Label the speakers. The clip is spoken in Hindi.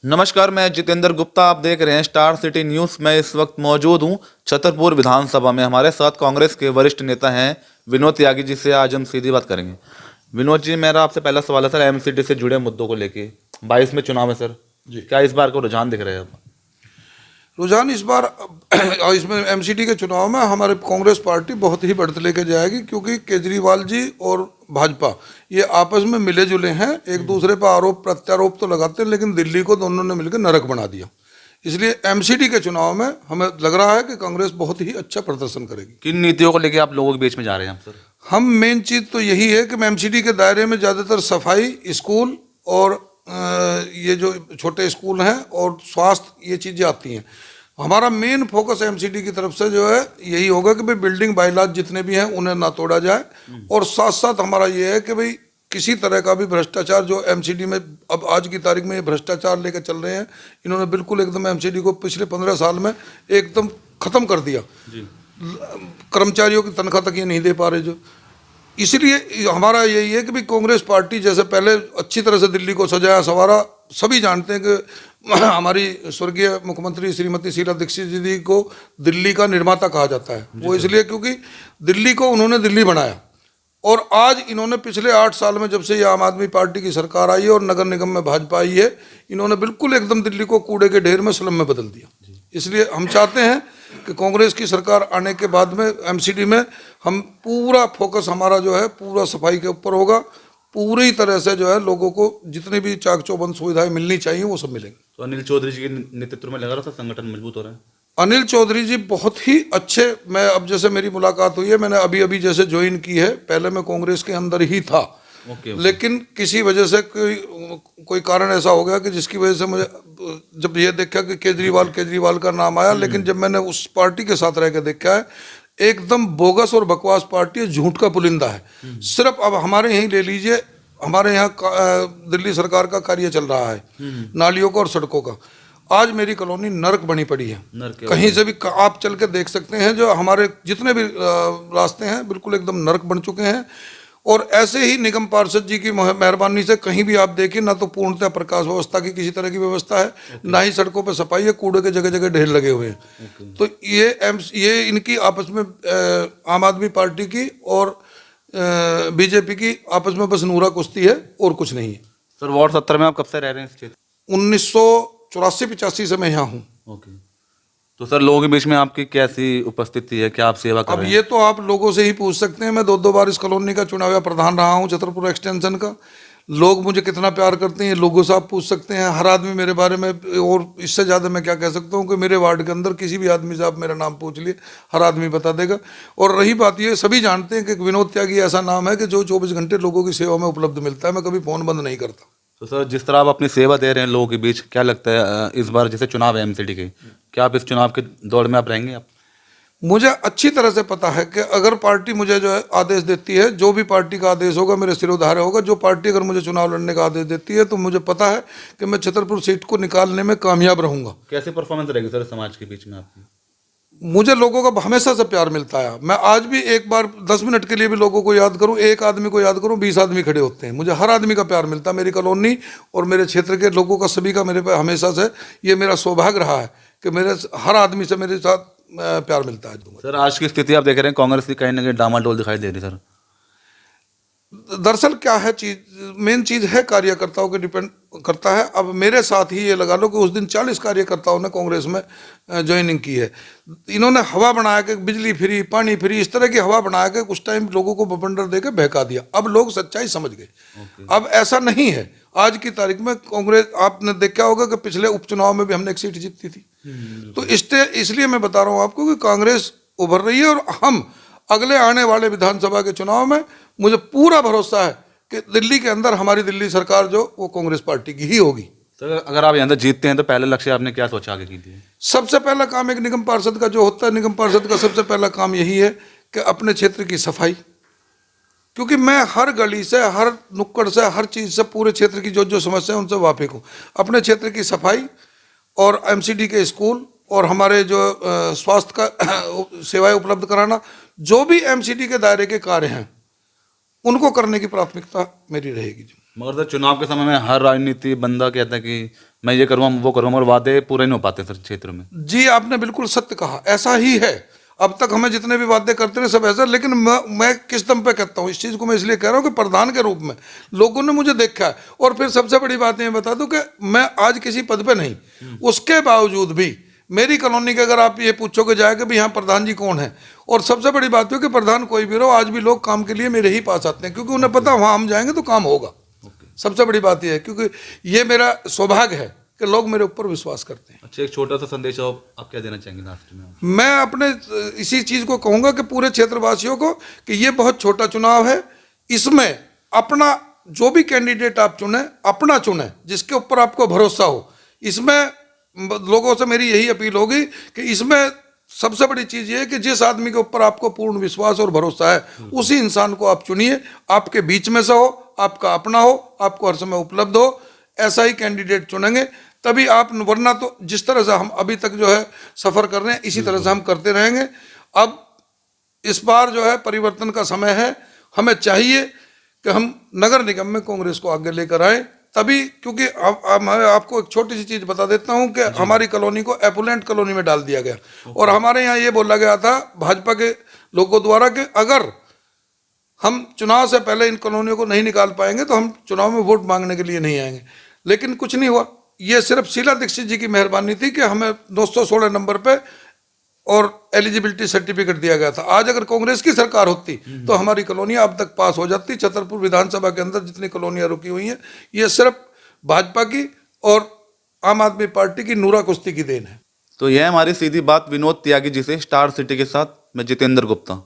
Speaker 1: नमस्कार, मैं जितेंद्र गुप्ता। आप देख रहे हैं स्टार सिटी न्यूज़। मैं इस वक्त मौजूद हूं छतरपुर विधानसभा में। हमारे साथ कांग्रेस के वरिष्ठ नेता हैं विनोद त्यागी जी से आज हम सीधी बात करेंगे। विनोद जी, मेरा आपसे पहला सवाल है सर, एमसीडी से जुड़े मुद्दों को लेके 22 में चुनाव है सर
Speaker 2: जी।
Speaker 1: क्या इस बार को रुझान दिख रहे हैं?
Speaker 2: रुझान इस बार इसमें एमसीडी के चुनाव में हमारे कांग्रेस पार्टी बहुत ही बढ़त लेके जाएगी, क्योंकि केजरीवाल जी और भाजपा ये आपस में मिले जुले हैं। एक दूसरे पर आरोप प्रत्यारोप तो लगाते हैं, लेकिन दिल्ली को दोनों ने मिलकर नरक बना दिया। इसलिए एमसीडी के चुनाव में हमें लग रहा है कि कांग्रेस बहुत ही अच्छा प्रदर्शन करेगी।
Speaker 1: किन नीतियों को लेके आप लोगों के बीच में जा रहे हैं सर?
Speaker 2: हम मेन चीज़ तो यही है कि एमसीडी के दायरे में ज़्यादातर सफाई, स्कूल और ये जो छोटे स्कूल हैं और स्वास्थ्य, ये चीज़ें आती हैं। हमारा मेन फोकस एमसीडी की तरफ से जो है यही होगा कि भाई बिल्डिंग बायलॉज जितने भी हैं उन्हें ना तोड़ा जाए, और साथ साथ हमारा ये है कि भाई किसी तरह का भी भ्रष्टाचार जो एमसीडी में अब आज की तारीख में ये भ्रष्टाचार लेकर चल रहे हैं, इन्होंने बिल्कुल एकदम एमसीडी को पिछले 15 साल में एकदम ख़त्म कर दिया
Speaker 1: जी।
Speaker 2: कर्मचारियों की तनख्वाह तक ये नहीं दे पा रहे जो। इसलिए हमारा यही है कि भाई कांग्रेस पार्टी जैसे पहले अच्छी तरह से दिल्ली को सजाया संवारा, सभी जानते हैं कि हमारी स्वर्गीय मुख्यमंत्री श्रीमती शीला दीक्षित जी को दिल्ली का निर्माता कहा जाता है। वो इसलिए क्योंकि दिल्ली को उन्होंने दिल्ली बनाया, और आज इन्होंने पिछले 8 साल में जब से ये आम आदमी पार्टी की सरकार आई है और नगर निगम में भाजपा आई है, इन्होंने बिल्कुल एकदम दिल्ली को कूड़े के ढेर में स्लम में बदल दिया। इसलिए हम चाहते हैं कि कांग्रेस की सरकार आने के बाद में एमसीडी में हम पूरा फोकस हमारा जो है पूरा सफाई के ऊपर होगा। पूरी तरह से जो है लोगों को जितनी भी चाक चौबंद सुविधाएं मिलनी चाहिए वो सब मिलेंगी।
Speaker 1: तो अनिल चौधरी जी के नेतृत्व में लग रहा था संगठन मजबूत हो रहा है।
Speaker 2: अनिल चौधरी जी बहुत ही अच्छे, मैं अब जैसे मेरी मुलाकात हुई है, मैंने अभी अभी जैसे ज्वाइन की है, पहले मैं कांग्रेस के अंदर ही था। लेकिन किसी वजह से कोई कारण ऐसा हो गया कि जिसकी वजह से मुझे जब ये देखा कि केजरीवाल का नाम आया, लेकिन जब मैंने उस पार्टी के साथ रह के देखा है, एकदम बोगस और बकवास पार्टी है, झूठ का पुलिंदा है। सिर्फ अब हमारे यहीं ले लीजिए, हमारे यहाँ दिल्ली सरकार का कार्य चल रहा है नालियों का और सड़कों का। आज मेरी कॉलोनी नर्क बनी पड़ी है, कहीं से भी आप चल के देख सकते हैं। जो हमारे जितने भी रास्ते हैं बिल्कुल एकदम नर्क बन चुके हैं। और ऐसे ही निगम पार्षद जी की मेहरबानी से कहीं भी आप देखिए ना तो पूर्णतः प्रकाश व्यवस्था की किसी तरह की व्यवस्था है, ना ही सड़कों पर सफाई है, कूड़े के जगह जगह ढेर लगे हुए हैं। तो ये इनकी आपस में आम आदमी पार्टी की और बीजेपी की आपस में बस नूरा कुश्ती है और कुछ नहीं है।
Speaker 1: सर, वार्ड 70 में आप कब से रह रहे हैं इस क्षेत्र?
Speaker 2: 1984-85 से मैं यहाँ हूँ।
Speaker 1: ओके। तो सर, लोगों के बीच में आपकी कैसी उपस्थिति है, क्या आप सेवा कर रहे हैं?
Speaker 2: अब ये तो आप लोगों से ही पूछ सकते हैं। मैं 2 बार इस कॉलोनी का चुनाव प्रधान रहा हूँ, छतरपुर एक्सटेंशन का। लोग मुझे कितना प्यार करते हैं लोगों से आप पूछ सकते हैं। हर आदमी मेरे बारे में, और इससे ज़्यादा मैं क्या कह सकता हूँ कि मेरे वार्ड के अंदर किसी भी आदमी से आप मेरा नाम पूछ लिए, हर आदमी बता देगा। और रही बात ये, सभी जानते हैं कि विनोद त्यागी ऐसा नाम है कि जो 24 घंटे लोगों की सेवा में उपलब्ध मिलता है। मैं कभी फ़ोन बंद नहीं करता।
Speaker 1: तो सर, जिस तरह आप अपनी सेवा दे रहे हैं लोगों के बीच, क्या लगता है इस बार जैसे चुनाव है एमसीडी के, क्या आप इस चुनाव के दौर में आप रहेंगे? आप
Speaker 2: मुझे अच्छी तरह से पता है कि अगर पार्टी मुझे जो है आदेश देती है, जो भी पार्टी का आदेश होगा मेरे सिरोधार्य होगा। जो पार्टी अगर मुझे चुनाव लड़ने का आदेश देती है तो मुझे पता है कि मैं छतरपुर सीट को निकालने में कामयाब रहूंगा।
Speaker 1: कैसे परफॉर्मेंस रहेगी सर समाज के बीच में आपकी?
Speaker 2: मुझे लोगों का हमेशा से प्यार मिलता है। मैं आज भी एक बार 10 मिनट के लिए भी लोगों को याद करूं, एक आदमी को याद करूं, 20 आदमी खड़े होते हैं। मुझे हर आदमी का प्यार मिलता है। मेरी कॉलोनी और मेरे क्षेत्र के लोगों का, सभी का मेरे पे हमेशा से ये मेरा सौभाग्य रहा है कि मेरे हर आदमी से मेरे साथ प्यार मिलता है।
Speaker 1: सर, आज की स्थिति आप देख रहे हैं, कांग्रेस की कहीं ना कहीं डामाडोल दिखाई दे रही है सर।
Speaker 2: दरअसल क्या है, मेन चीज़ है कार्यकर्ताओं के डिपेंड करता है। अब मेरे साथ ही ये लगा लो कि उस दिन 40 कार्यकर्ताओं ने कांग्रेस में ज्वाइनिंग की है। इन्होंने हवा बना के बिजली फ्री, पानी फ्री, इस तरह की हवा बना के कुछ टाइम लोगों को बवंडर दे के बहका दिया। अब लोग सच्चाई समझ गए। अब ऐसा नहीं है। आज की तारीख में कांग्रेस, आपने देखा होगा कि पिछले उपचुनाव में भी हमने एक सीट जीती थी। तो इसलिए मैं बता रहा हूँ आपको कि कांग्रेस उभर रही है, और हम अगले आने वाले विधानसभा के चुनाव में मुझे पूरा भरोसा है कि दिल्ली के अंदर हमारी दिल्ली सरकार जो वो कांग्रेस पार्टी की ही होगी।
Speaker 1: सर, अगर आप यहाँ तक जीतते हैं तो पहले लक्ष्य आपने क्या सोचा आगे कीजिए?
Speaker 2: सबसे पहला काम एक निगम पार्षद का जो होता है, निगम पार्षद का सबसे पहला काम यही है कि अपने क्षेत्र की सफाई। क्योंकि मैं हर गली से, हर नुक्कड़ से, हर चीज़ से, पूरे क्षेत्र की जो समस्या है उनसे वाकिफ हूँ। अपने क्षेत्र की सफाई और एमसीडी के स्कूल और हमारे जो स्वास्थ्य का सेवाएं उपलब्ध कराना, जो भी एमसीडी के दायरे के कार्य हैं उनको करने की प्राथमिकता मेरी रहेगी।
Speaker 1: मगर सर चुनाव के समय में हर राजनीति बंदा कहता है कि मैं ये करूँगा वो करूँगा, मगर वादे पूरे नहीं हो पाते सर क्षेत्र में।
Speaker 2: जी आपने बिल्कुल सत्य कहा, ऐसा ही है। अब तक हमें जितने भी वादे करते रहे सब ऐसा, लेकिन मैं किस दम पे कहता हूँ इस चीज़ को, मैं इसलिए कह रहा हूँ कि प्रधान के रूप में लोगों ने मुझे देखा है। और फिर सबसे बड़ी बात ये बता दूं कि मैं आज किसी पद पे नहीं, उसके बावजूद भी मेरी कॉलोनी के अगर आप ये पूछोगे जाए कि भाई यहाँ प्रधान जी कौन है, और सबसे बड़ी बात है कि प्रधान कोई भी रहो, आज भी लोग काम के लिए मेरे ही पास आते हैं, क्योंकि उन्हें पता वहाँ हम जाएंगे तो काम होगा। सबसे बड़ी बात यह है, क्योंकि ये मेरा सौभाग्य है कि लोग मेरे ऊपर विश्वास करते हैं।
Speaker 1: अच्छा, एक छोटा सा संदेश आप क्या देना चाहेंगे लास्ट में?
Speaker 2: मैं अपने इसी चीज को कहूंगा कि पूरे क्षेत्रवासियों को कि ये बहुत छोटा चुनाव है, इसमें अपना जो भी कैंडिडेट आप चुने अपना चुने, जिसके ऊपर आपको भरोसा हो। इसमें लोगों से मेरी यही अपील होगी कि इसमें सबसे बड़ी चीज ये है कि जिस आदमी के ऊपर आपको पूर्ण विश्वास और भरोसा है उसी इंसान को आप चुनिए, आपके बीच में से हो, आपका अपना हो, आपको हर समय उपलब्ध हो, ऐसा ही कैंडिडेट चुनेंगे तभी आप, वरना तो जिस तरह से हम अभी तक जो है सफर कर रहे हैं इसी तरह से हम करते रहेंगे। अब इस बार जो है परिवर्तन का समय है, हमें चाहिए कि हम नगर निगम में कांग्रेस को आगे लेकर आए, तभी, क्योंकि अब मैं आपको एक छोटी सी चीज बता देता हूं कि हमारी कॉलोनी को एपुलेंट कॉलोनी में डाल दिया गया, और हमारे यहाँ ये बोला गया था भाजपा के लोगों द्वारा कि अगर हम चुनाव से पहले इन कॉलोनियों को नहीं निकाल पाएंगे तो हम चुनाव में वोट मांगने के लिए नहीं आएंगे, लेकिन कुछ नहीं हुआ। ये सिर्फ शीला दीक्षित जी की मेहरबानी थी कि हमें 916 नंबर पे और एलिजिबिलिटी सर्टिफिकेट दिया गया था। आज अगर कांग्रेस की सरकार होती तो हमारी कॉलोनियां अब तक पास हो जाती। छतरपुर विधानसभा के अंदर जितनी कॉलोनियां रुकी हुई हैं ये सिर्फ भाजपा की और आम आदमी पार्टी की नूरा कुश्ती की देन है।
Speaker 1: तो यह हमारी सीधी बात विनोद त्यागी जी से, स्टार सिटी के साथ मैं जितेंद्र गुप्ता।